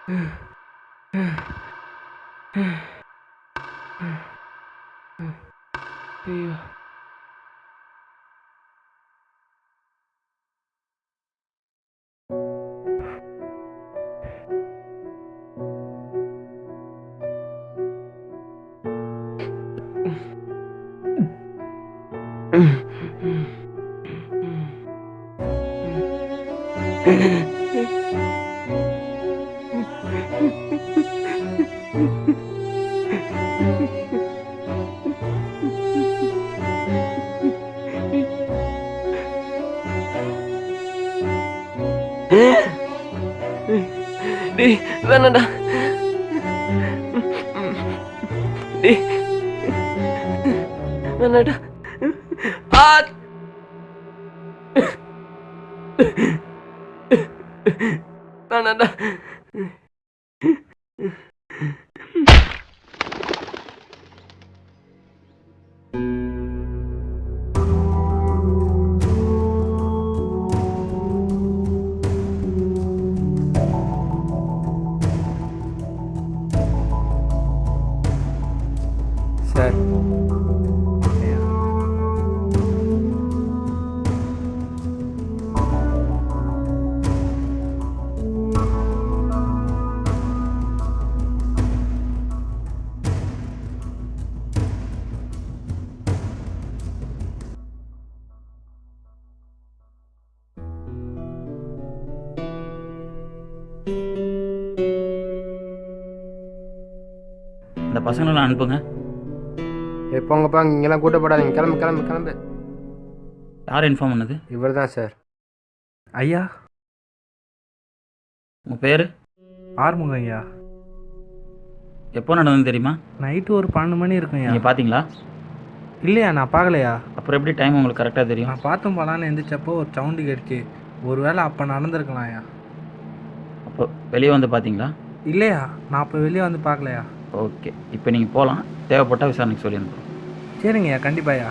ஐயோ. டேய் வேணாண்டா. டேய் வேணாண்டா. ஆ வேணாண்டா. சார் இந்த பசங்களை அனுப்புங்க. எப்போங்கப்பா இங்கெல்லாம் கூட்டப்படாதீங்க. கிளம்பு கிளம்பு கிளம்பு. யார் இன்ஃபார்ம் பண்ணது? இவர் தான் சார். ஐயா உங்கள் பேர்? ஆறுமுகம் ஐயா. எப்போ நடந்ததுன்னு தெரியுமா? நைட்டு ஒரு 12 மணி இருக்குங்கய்யா. நீங்கள் பார்த்தீங்களா? இல்லையா, நான் பார்க்கலையா. அப்புறம் எப்படி டைம் உங்களுக்கு கரெக்டாக தெரியும்? நான் பார்த்தும் போலான்னு எந்திரிச்சப்போ ஒரு சவுண்டு கேட்டுச்சு. ஒரு வேளை அப்போ நடந்திருக்கலாம்யா. அப்போ வெளியே வந்து பார்த்தீங்களா? இல்லையா, நான் அப்போ வெளியே வந்து பார்க்கலையா. ஓகே, இப்போ நீங்கள் போகலாம். தேவைப்பட்டால் விசாரணைக்கு சொல்லி அனுப்புகிறோம். சரிங்கய்யா, கண்டிப்பாயா.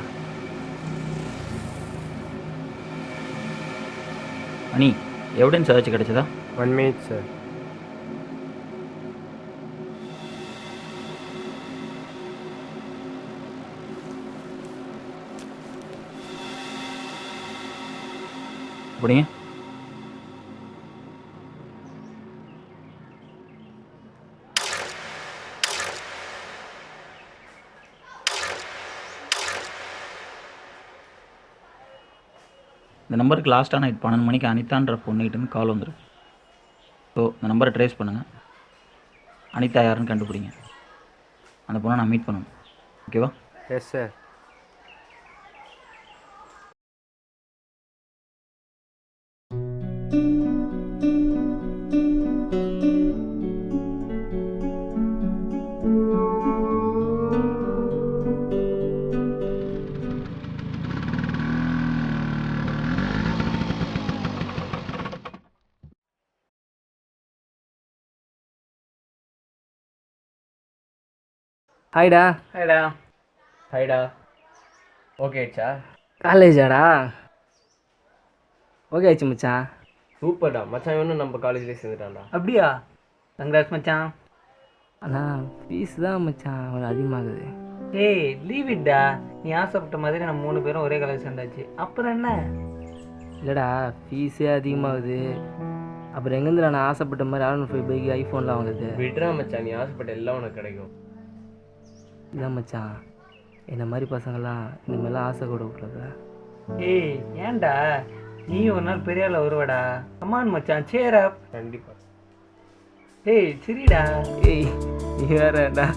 அனி, எவிடன்ஸ் ஏதாச்சும் கிடைச்சதா? 1 minute சார். அப்படிங்க. இந்த நம்பருக்கு லாஸ்ட்டாக நைட் 12 மணிக்கு அனிதான்ற பொண்ணுகிட்டேருந்து கால் வந்துடும். ஸோ இந்த நம்பரை ட்ரேஸ் பண்ணுங்கள். அனிதா யாருன்னு கண்டுபிடிங்க. அந்த பொண்ணை நான் மீட் பண்ணணும். ஓகேவா? Yes sir. ஹாய்டா. ஹாய்டா. ஹாய்டா. ஓகே ஆயிடுச்சா? காலேஜாடா? ஓகே ஆயிடுச்சு மச்சான். சூப்பர்டா மச்சான், இவனும் நம்ம காலேஜ்லேயே சேர்ந்துட்டான்டா. அப்படியா? கங்க்ராட்ஸ் மச்சான். ஆனால் ஃபீஸ் தான் மச்சான் அவ்வளோ அதிகமாகுது. ஏய் லீவ் இட்டா. நீ ஆசைப்பட்ட மாதிரி நம்ம 3 பேரும் ஒரே காலேஜ் சேர்ந்தாச்சு. அப்புறம் என்ன? இல்லைடா, ஃபீஸே அதிகமாகுது. அப்புறம் எங்கேருந்து நான் ஆசைப்பட்ட மாதிரி R15 பைக் ஐஃபோன்லாம் வாங்குது. விட்றா மச்சான், நீ ஆசைப்பட்ட எல்லாம் உனக்கு கிடைக்கும். இதான் மச்சான், என்ன மாதிரி பசங்கள்லாம் இந்த மாதிரிலாம் ஆசை கூட விட்றதா. ஏய் ஏன்டா, நீ ஒரு நாள் பெரிய ஆள வருவடா. கமான் மச்சான், சேர் அப். கண்டிப்பா. ஏய் சரிடா. ஏய் நீ வேறடா.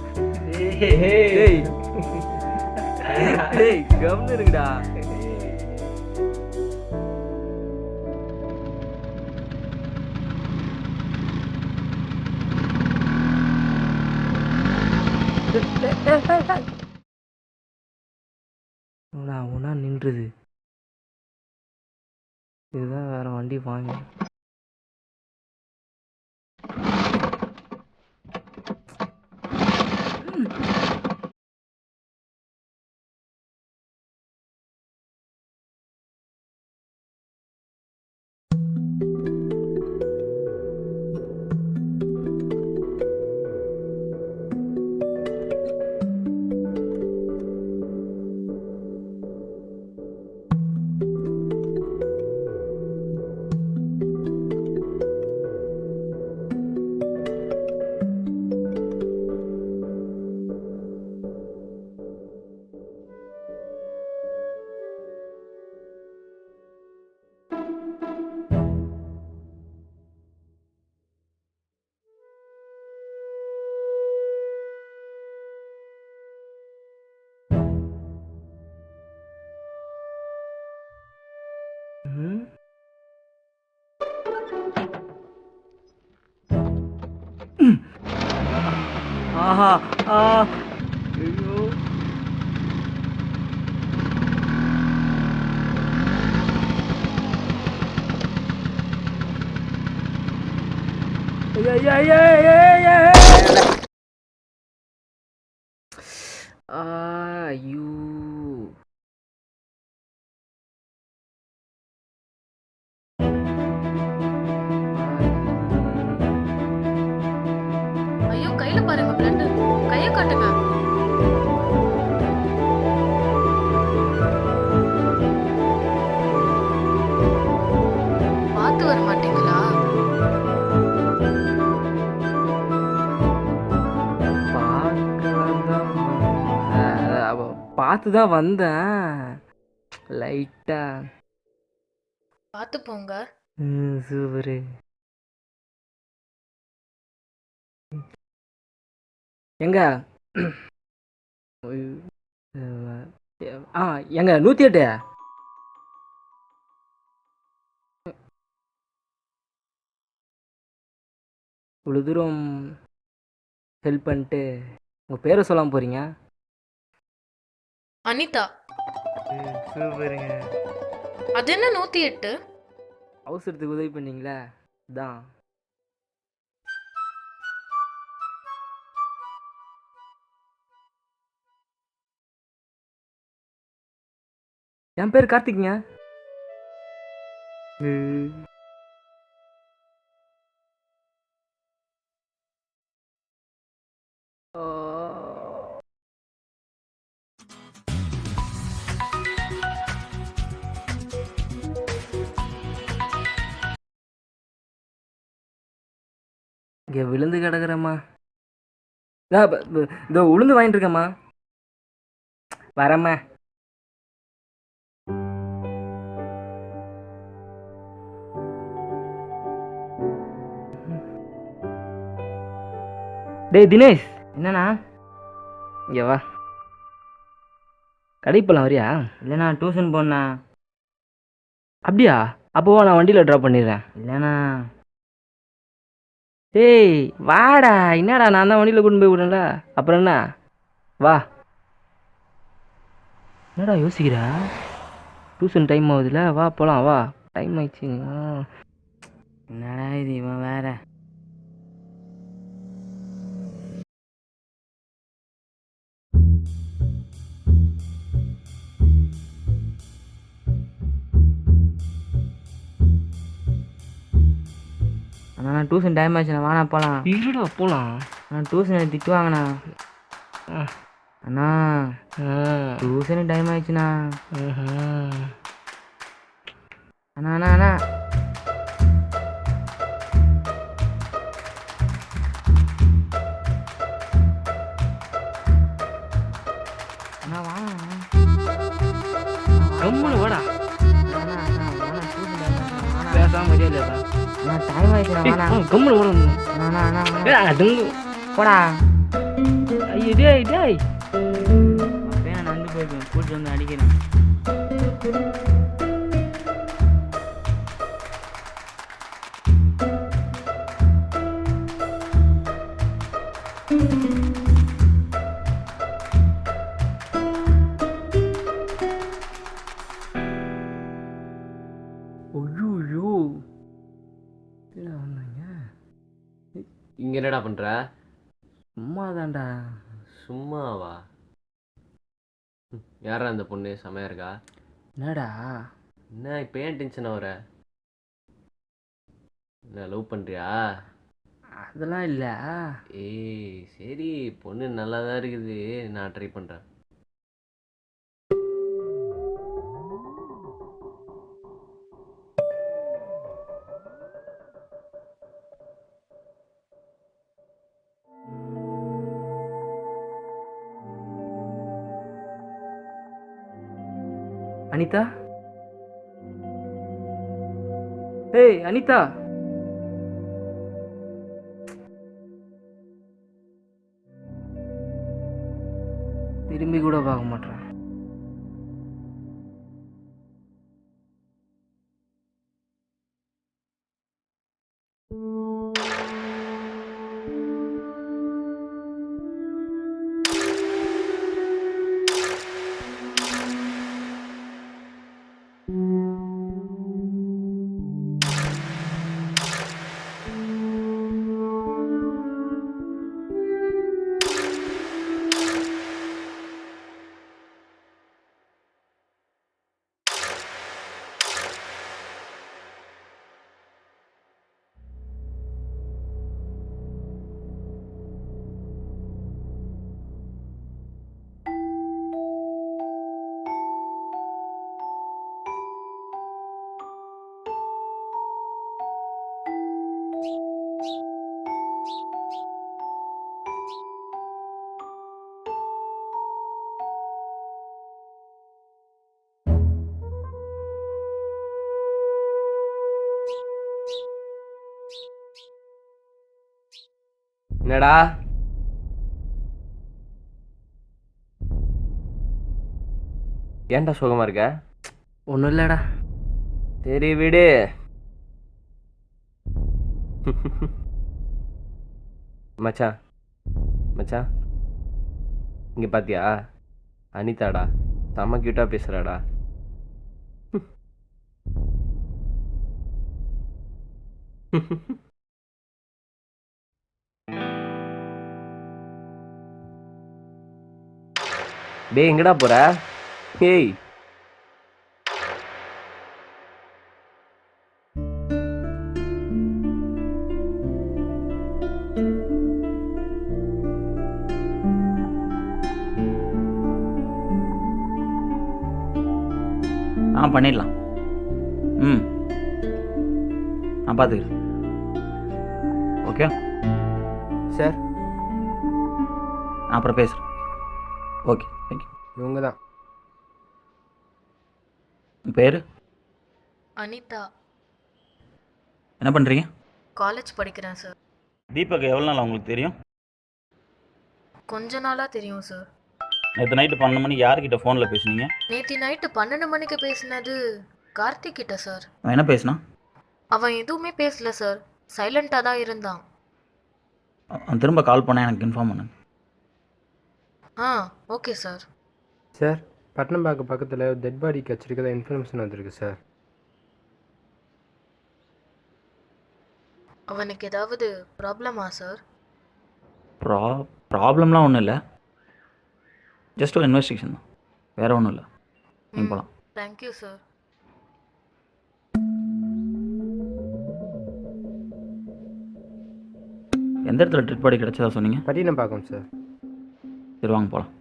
ஏய் ஏய் ஏய் கம்னு இருக்குடா. உனா நின்றுது. இதுதான் வேற வண்டி வாங்கி. ஆஹா ஆ ஐயோ ஐயா ஐயா ஐயா ஐயா ஐயோ ஐயோ கையில பாருங்க பிளட். கைய காட்டுங்க. பார்த்து வர மாட்டீங்களா? பார்த்து தான் வந்தேன் லைட்டா. பார்த்து போங்க. சூப்பரு. எங்க எங்க 108 இவ்வளோ தூரம் ஹெல்ப் பண்ணிட்டு உங்கள் பேரை சொல்லாமல் போகிறீங்க. அனிதா. சூப்பருங்க. அது என்ன 108? அவசரத்துக்கு உதவி பண்ணீங்களா தான். என் பேர் கார்த்திக்ங்க. இங்கே விழுந்து கிடக்குறேம்மா. இதோ உளுந்து வாங்கிட்டு இருக்கேம்மா. வரேம்மா. டேய் தினேஷ். என்னண்ணா? இங்கே வா. கடைக்கு போகலாம் வரியா? இல்லைண்ணா டியூஷன் போண்ணா. அப்படியா? அப்போவா நான் வண்டியில் ட்ராப் பண்ணிடுறேன். இல்லைண்ணா. டேய் வாடா. என்னடா நான் தான் வண்டியில் கொண்டு போய் விடல. அப்புறம் என்ன? வா. என்னடா யோசிக்கிறா? டியூஷன் டைம் ஆகுதுல, வா போகலாம். வா டைம் ஆயிடுச்சு. என்னடா இது இவன் வேற. அண்ணா டியூஷன் டைம் ஆச்சுண்ணா, வாண்ணா போகலாம். இருடா போகலாம். அண்ணா டியூஷன் திட்டுவாங்கண்ணா. அண்ணா டியூஷனு டைம் ஆயிடுச்சுண்ணா. அண்ணா அண்ணா அண்ணா அண்ணா வாண்ணா. கம்முன்னு வாடா. அண்ணா அண்ணா வாண்ணா டியூஷன் டைம் ஆச்சுண்ணா. வாண்ணா. பேசாம மரியாதை. அண்ணா டைம் ஆயிடுச்சுண்ணா, வாண்ணா. கம்முன்னு வாடா. அண்ணா அண்ணா அண்ணா அதுங்க போடா. ஐயோ டேய் டேய். அப்பயே நான் நடந்து போயிருக்கேன், கூட்டிட்டு வந்து அடிக்கிறேன். ஐயோ என்ன வந்தாங்க? இங்க என்னடா பண்ற? சும்மா தான்டா. சும்மாவா? யாரா அந்த பொண்ணு? செமையா இருக்கா? என்னடா? என்ன இப்போ ஏன் டென்ஷன் ஆகுற? என்ன லவ் பண்றியா? அதெல்லாம் இல்லை. ஏய் சரி, பொண்ணு நல்லா தான் இருக்குது, நான் ட்ரை பண்றேன். அனிதா. ஏய் அனிதா. திரும்பி கூட பார்க்க மாட்டேன். என்னடா ஏன்டா சுகமா இருக்க? ஒன்றும் இல்லைடா. சரி விடு. மச்சான் மச்சான் இங்க பாத்தியா? அனிதாடா, செம்ம கியூட்டா பேசுறாடா. டேய் எங்கடா போற? ஏய் பண்ணிடலாம். நான் பார்த்துக்கிறேன். ஓகே, சார் நான் அப்புறம் பேசுகிறேன். Okay, thank you. இவங்க தான். உன் பேர்? அனிதா. என்ன பண்ணுறீங்க? காலேஜ் படிக்கிறேன் சார். தீபக் எவ்வளோ நாள் உங்களுக்கு தெரியும்? கொஞ்ச நாளாக தெரியும் சார். நேற்று நைட்டு 12 மணிக்கு யார்கிட்ட ஃபோனில் பேசுனீங்க? நேற்று நைட்டு 12 மணிக்கு பேசினது கார்த்திக் கிட்ட சார். அவன் என்ன பேசினா? அவன் எதுவுமே பேசல சார், சைலண்ட்டாக தான் இருந்தான். அவன் திரும்ப கால் பண்ண எனக்கு இன்ஃபார்ம் பண்ணுங்க. Okay sir. சார், பட்டணம்பாக்கம் பக்கத்தில் டெட் பாடி கிடச்சிருக்கதா இன்ஃபர்மேஷன் வந்திருக்கு சார். அவனுக்கு ஏதாவது ப்ராப்ளமா சார்? ப்ராப்ளம்லாம் ஒன்றும் இல்லை, ஜஸ்ட் ஒரு இன்வெஸ்டிகேஷன் தான், வேறு ஒன்றும் இல்லை. நீங்கள் போகலாம். Thank you sir. எந்த இடத்துல ட்ரிப் பாடி கிடச்சதா சொன்னீங்க? பட்டினம்பாக்கம் சார். சரி வாங்க போகலாம்.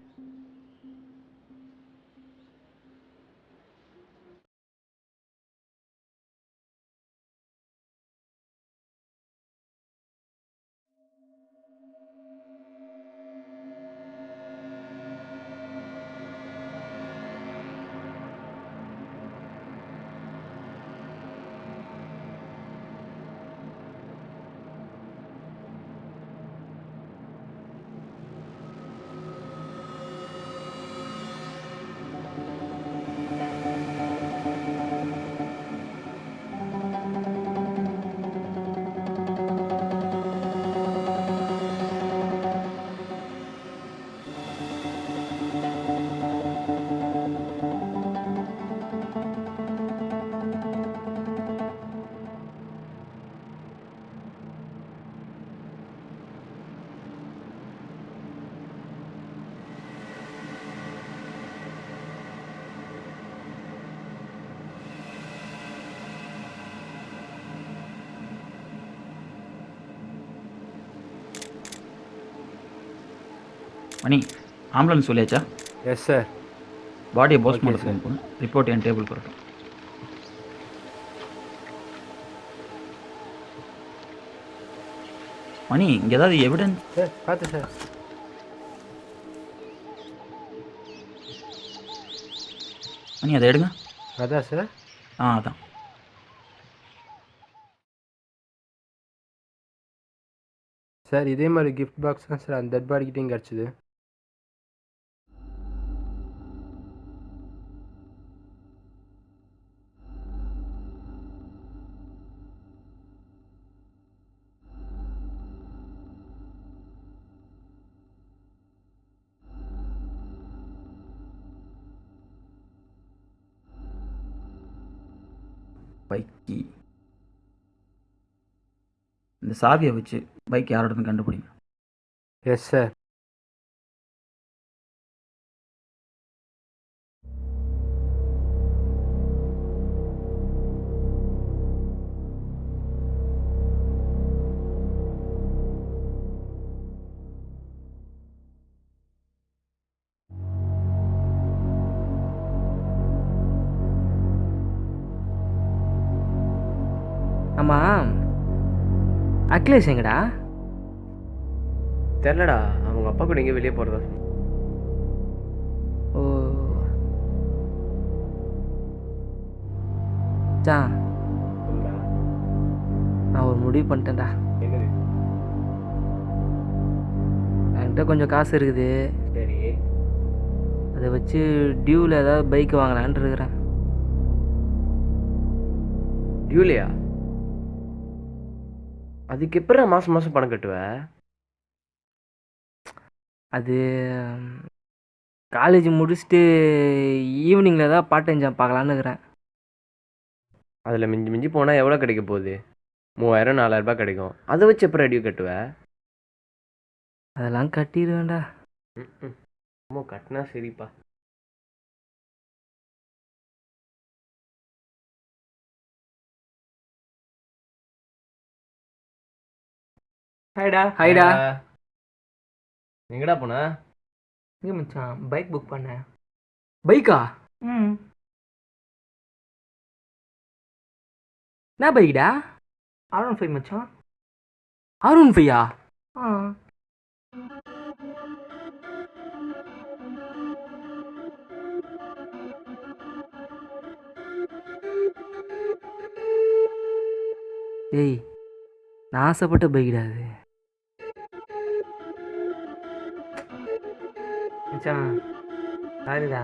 மணி, ஆம்புலன்ஸ் சொல்லியாச்சா? Yes sir. பாடியை போஸ்ட் Okay, மார்ட்டம் போகணும். ரிப்போர்ட் என் டேபிள் வரட்டும். மணி, இங்கே ஏதாவது எவிடன்ஸ்? சார் பார்த்து சார். மணி அதை எடுங்க. அதான் சார். அதான். சார் இதே மாதிரி கிஃப்ட் பாக்ஸ் தான் சார் அந்த டெட் பாடிக்கிட்டையும் கிடச்சிது. Bike key. இந்த சாவியை வச்சு பைக் யாரோடன்னு கண்டுபிடிங்க. Yes sir. ஆமாம், அகிலேஷ் எங்கடா? தெரிலடா, அவங்க அப்பா கூட எங்கேயும் வெளியே போகிறதா. ஓ மச்சான், நான் ஒரு முடிவு பண்ணிட்டேன்டா. என்னது? என்கிட்ட கொஞ்சம் காசு இருக்குது. சரி. அதை வச்சு டியூவில் ஏதாவது பைக் வாங்கலான்னு இருக்கிறேன். டியூலியா? அதுக்கு எப்படா மாதம் மாதம் பணம் கட்டுவ? அது காலேஜ் முடிச்சுட்டு ஈவினிங்கில் ஏதாவது பார்ட் டைம் ஜாப் பார்க்கலான்னு இருக்கிறேன். அதில் மிஞ்சி மிஞ்சி போனால் எவ்வளோ கிடைக்க போகுது? 3000 4000 கிடைக்கும். அதை வச்சு எப்போ டியூ கட்டுவ? அதெல்லாம் கட்டிடுவேன்டா. அம்மா கட்டினா சரிப்பா. ஹாய்டா. ஹைடா. எங்கடா போன? இங்கே மச்சான் பைக் புக் பண்ணேன். பைக்கா? ம். என்ன பைக்டா? R15 மச்சான். R15யா? ஆ. ஏய், நான் ஆசைப்பட்ட பைக்டா அது. மச்சான் சாரிடா.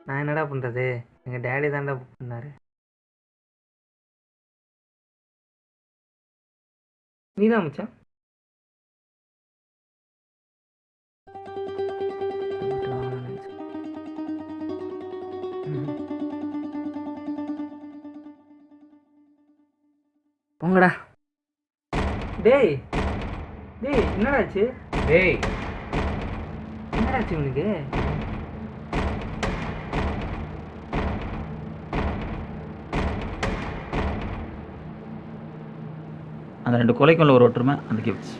நான் என்னடா பண்ணுறது? எங்கள் டேடி தான்டா புக் பண்ணாரு. நீதான் மச்சான். போங்கடா. டேய் டேய் என்னடாச்சு? டேய் என்னடாச்சு உனக்கு? அந்த 2 கொலைக்குள்ள ஒரு ஒற்றுமை, அந்த கிஃப்ட்ஸ்.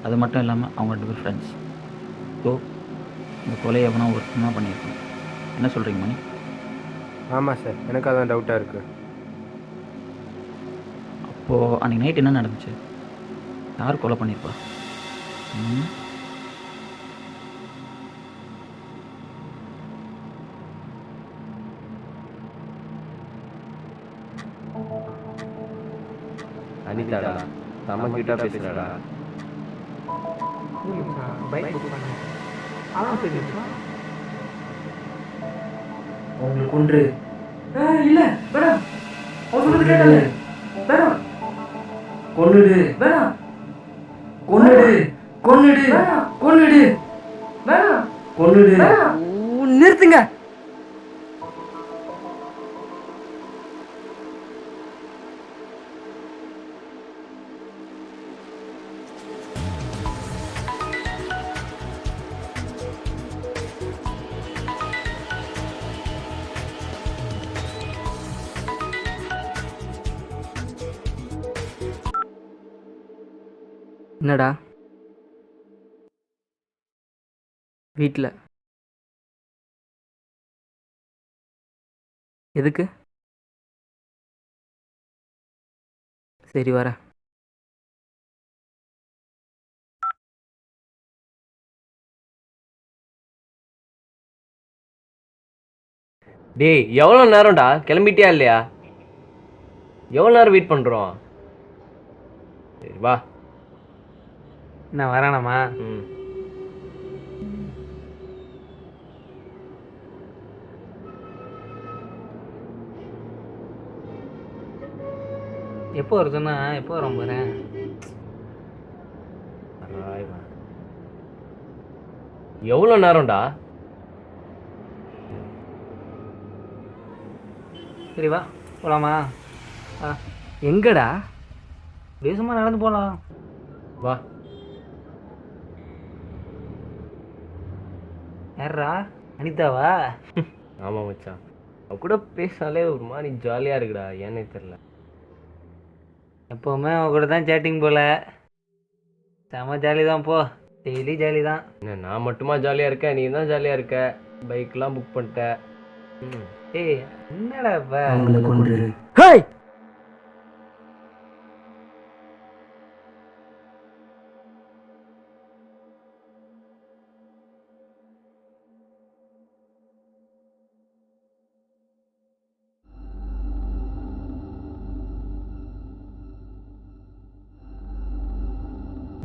அது மட்டும் இல்லாமல் அவங்க 2 பேர் ஃப்ரெண்ட்ஸ். ஸோ இந்த கொலையை எவனோ ஒருத்தனா பண்ணியிருக்கோம். என்ன சொல்கிறீங்க மணி? ஆமாம் சார், எனக்கு அதான் டவுட்டாக இருக்குது. அப்போது அன்றைக்கி நைட் என்ன நடந்துச்சு? யார் கொலை பண்ணியிருப்பா? ம்? அனிதாடா, செம்ம கிட்டா பேசுகிறாடா. பைக் புக் பண்ணேன். R15 மச்சான். உங்களுக்கு ஒன்று. இல்லை வேணாம். அவன் சொல்றது கேட்டாலே வேணாம். கொன்னுடு வேணாம். கொன்னுடு கொன்னுடு கொன்னுடு வேணாம். கொன்னுடு. நிறுத்துங்க. என்னடா வீட்டில் எதுக்கு? சரி வரேன். டேய் எவ்வளோ நேரம்டா? கிளம்பிட்டியா இல்லையா? எவ்வளோ நேரம் வெயிட் பண்ணுறோம்? சரி வா. என்ன வரானாமா? ம். எப்போ வருதுன்னா எப்போ வர போகிறேன்? எவ்வளோ நேரம்டா? சரி வா போகலாமா? எங்கடா? பேசுமா நடந்து போகலாம். வா. யாரா? அனிதாவா? ஆமாம் மச்சான், அவ கூட பேசினாலே ஒரு மாதிரி ஜாலியாக இருக்குடா. ஏன்னே தெரில. எப்போவுமே அவ கூட தான் சேட்டிங் போல. செம ஜாலி தான் போ. டெய்லி ஜாலி தான். என்ன நான் மட்டுமா ஜாலியாக இருக்கேன்? நீ தான் ஜாலியாக இருக்க. பைக்லாம் புக் பண்ணிட்ட. ம். ஏய் என்னடா இப்போ? அவங்களை கொன்று. ஹேய்,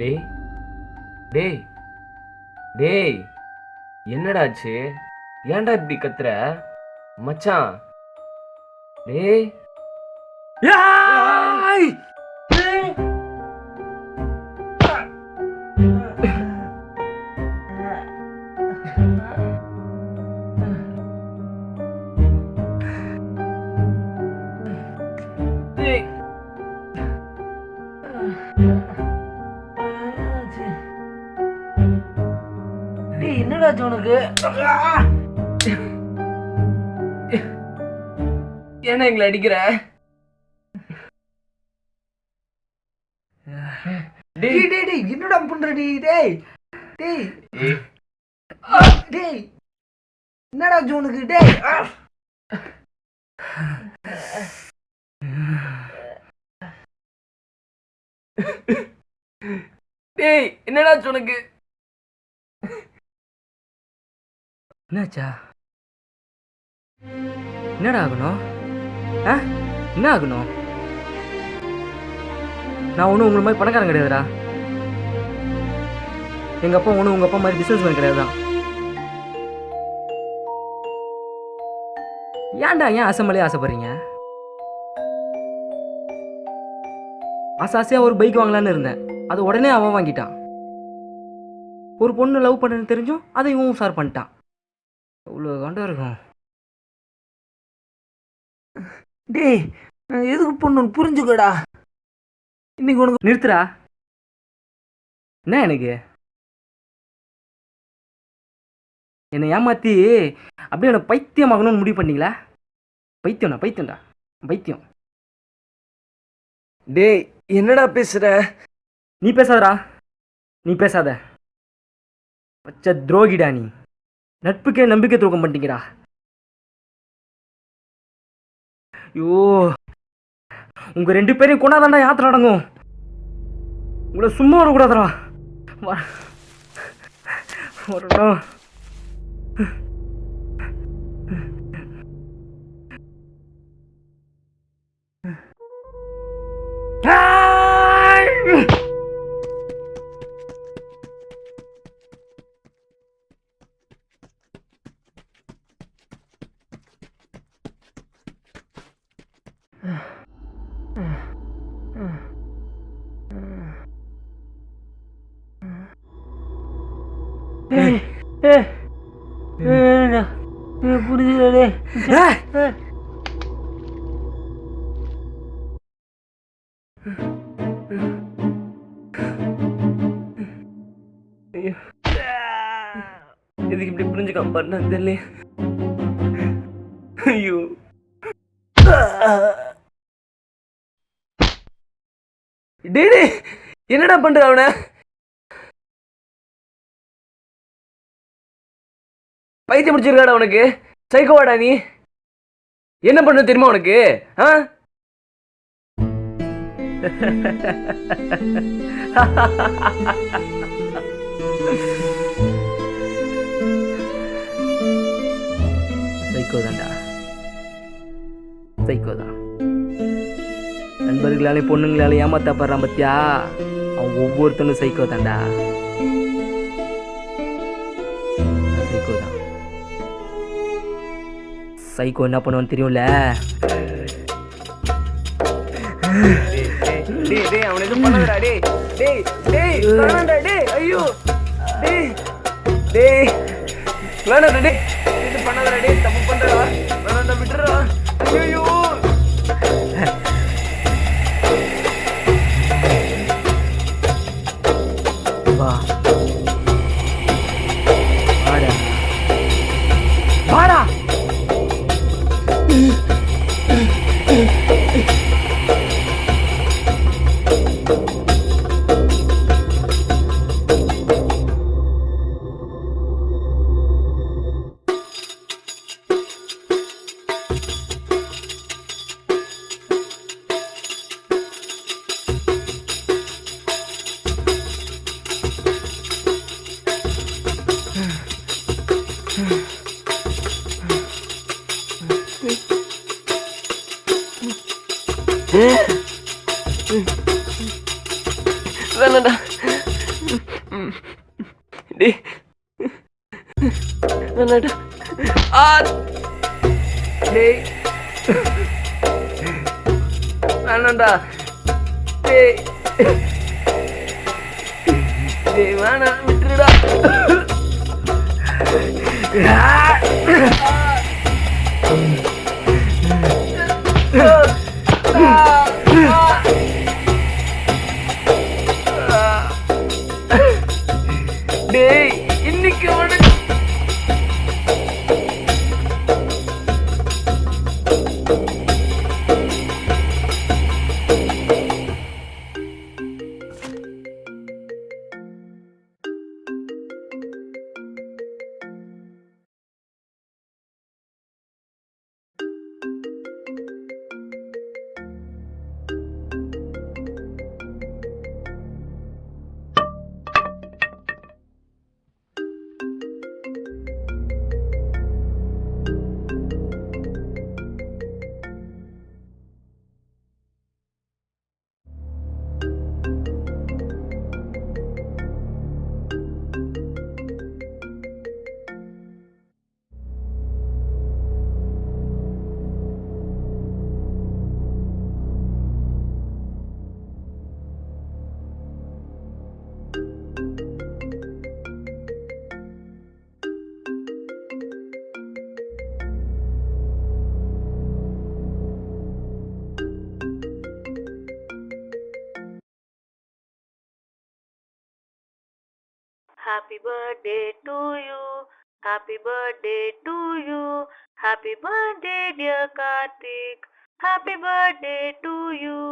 டேய் டேய் டேய் என்னடாச்சு? ஏன்டா இப்படி கத்துற மச்சான்? டேய் டேய் என்னடாச்சு உனக்கு? ஏன்னா எங்களை அடிக்கிற? டேய் டேய் டேய் என்னடா பண்ற நீ? டேய் டேய் டேய் என்னடாச்சு உனக்கு? டேய் டேய் என்னடாச்சு உனக்கு? என்னாச்சா? என்னடா ஆகணும்? என்ன ஆகணும்? நான் ஒன்றும் உங்களை மாதிரி பணக்காரன் கிடையாதுடா. எங்கள் அப்பா ஒன்றும் உங்கள் அப்பா மாதிரி பிஸ்னஸ் மேன் கிடையாதுதான். ஏன்டா ஏன் ஆசைமலையே ஆசைப்படுறீங்க? ஆசையாக ஒரு பைக் வாங்கலான்னு இருந்தேன். அது உடனே அவன் வாங்கிட்டான். ஒரு பொண்ணு லவ் பண்ணுன்னு தெரிஞ்சும் அதை இவன் உஷார் பண்ணிட்டான். இவ்வளோ காண்டா இருக்கும். டேய் நான் எதுக்கு பொண்ணு புரிஞ்சுக்கடா. இன்னைக்கு உனக்கு நிறுத்துறா. என்ன எனக்கு என்னை ஏமாற்றி அப்படியே என்னை பைத்தியமாகணும்னு முடிவு பண்ணீங்களா? பைத்தியம்டா பைத்தியம். டேய் என்னடா பேசுற? நீ பேசாதடா. நீ பேசாத. பச்சை துரோகிடா நீ. நட்புக்கே நம்பிக்கை துரோகம் பண்ணிட்டீங்கடா. ஐயோ உங்க 2 பேரையும் கொண்டாதாண்டா யாத்திரை அடங்கும். உங்களை சும்மா வரக்கூடாதடா. வரணும். புரிஞ்சுக்கடே. எதுக்கு இப்படி புரிஞ்சுக்காம பண்ண தெரியல. ஐயோ டேய் என்னடா பண்ற அவன? பைத்தியம் முடிச்சிருக்காடா உனக்கு? சைக்கோவாடா நீ? என்ன பண்ண தெரியுமா உனக்கு? சைக்கோதான்டா. சைக்கோதான். நண்பர்களாலே பொண்ணுங்களாலே ஏமாத்தாப்படுறான் பத்தியா? அவன் ஒவ்வொருத்தனும் சைக்கோதான்டா. சைக்கோதான். சைக்கோ என்ன பண்ணுவான்னு தெரியும்ல? அவன் எதுவும் பண்ணாதடா. டேய் வேணாம்டா. டேய் ஐயோ டேய் வேணாம்டா. டேய் இது பண்ணாதடா. டேய் தப்பு பண்றடா. வேணாம்டா விட்டுறா. ஐயோ வா வாடா வாடா. வேணாம்டா. டேய் வேணாடா. ஆ டேய் வேணாண்டா. டேய் டேய் வேணாம், விட்டுருடா. டேய் இன்னைக்கு உனக்கு Happy birthday to you. Happy birthday to you. Happy birthday, dear Karthik. Happy birthday to you.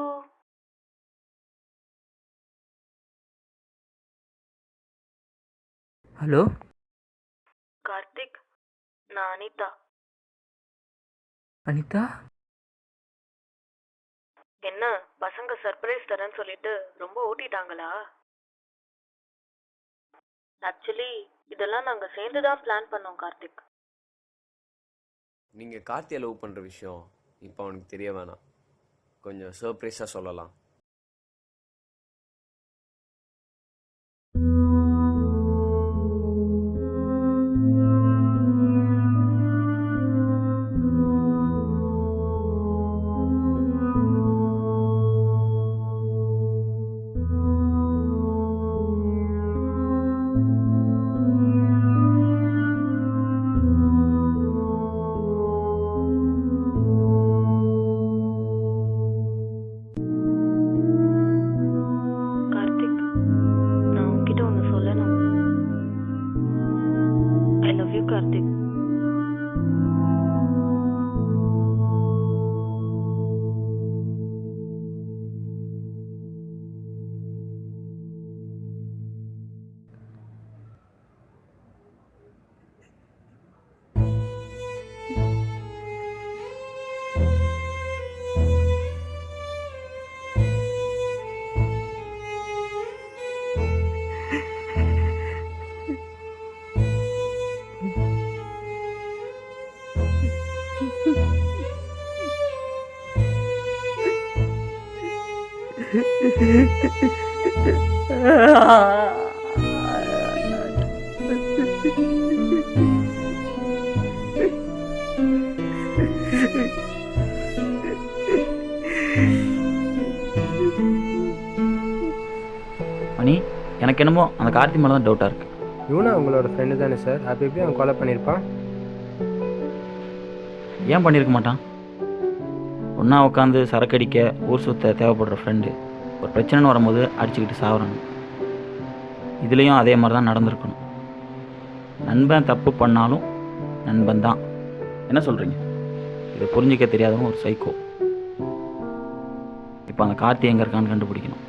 Hello Karthik, நான் அனிதா. அனிதா? என்ன பசங்க சர்ப்ரைஸ் தரேன்னு சொல்லிட்டு ரொம்ப ஓட்டிட்டாங்களா? ஆக்சுவலி இதெல்லாம் நாங்கள் சேர்ந்து தான் பிளான் பண்ணோம் கார்த்திக். நீங்கள் கார்த்தியை லவ் பண்ணுற விஷயம் இப்போ அவனுக்கு தெரிய வேணாம். கொஞ்சம் சர்ப்ரைஸாக சொல்லலாம். கார்த்திக், நான் உன்கிட்ட ஒன்று சொல்லணும். I love you Karthik. Mani, எனக்கு என்னமோ அந்த கார்த்தி மேலே தான் டவுட்டாக இருக்குது. இவனா உங்களோட ஃப்ரெண்டு தானே சார்? அப்போ எப்படி அவன் கொலை பண்ணியிருப்பான்? ஏன் பண்ணியிருக்க மாட்டான்? ஒன்றா உட்காந்து சரக்கடிக்க ஊர் சுத்த தேவைப்படுற ஃப்ரெண்டு ஒரு பிரச்சனைன்னு வரும்போது அடிச்சுக்கிட்டு சாகுறாங்க. இதுலேயும் அதே மாதிரி தான் நடந்திருக்கணும். நண்பன் தப்பு பண்ணாலும் நண்பன் தான். என்ன சொல்கிறீங்க? இதை புரிஞ்சிக்க தெரியாதவன் ஒரு சைக்கோ. இப்போ அந்த கார்த்தி எங்கே இருக்கான்னு கண்டுபிடிக்கணும்.